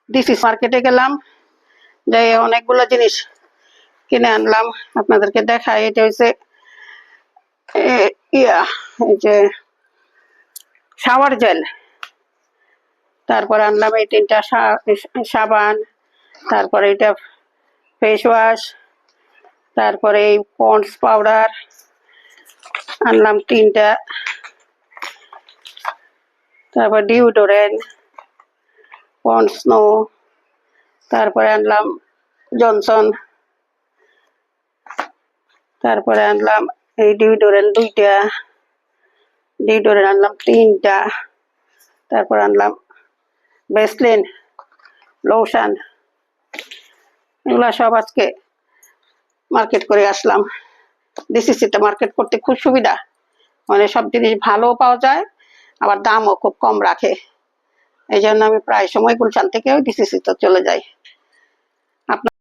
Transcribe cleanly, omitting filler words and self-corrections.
DC মার্কেটে গেলাম, যাই অনেকগুলো জিনিস কিনে আনলাম, আপনাদেরকে দেখাই। এটা হচ্ছে ইয়া, এই যে শাওয়ার জেল, তারপরে আনলাম এই 3টা সাবান, তারপরে এটা ফেস ওয়াশ, তারপরে এই পন্ডস পাউডার আনলাম 3টা, তারপর ডিওডোরেন্ট, পন্ডস নো, তারপরে আনলাম জনসন, তারপরে আনলাম এই ডিওডোরেন্ট 2টা, ডিওডোরেন্ট আনলাম 3টা, তারপর আনলাম ভ্যাসলিন লোশন। এগুলা সব আজকে মার্কেট করে আসলাম। ডিসিসিতে মার্কেট করতে খুব সুবিধা, মানে সব জিনিস ভালো পাওয়া যায়, আবার দামও খুব কম রাখে। এই জন্য আমি প্রায় সময় গুলশান থেকে ডিসিসিতে চলে যাই। আপনার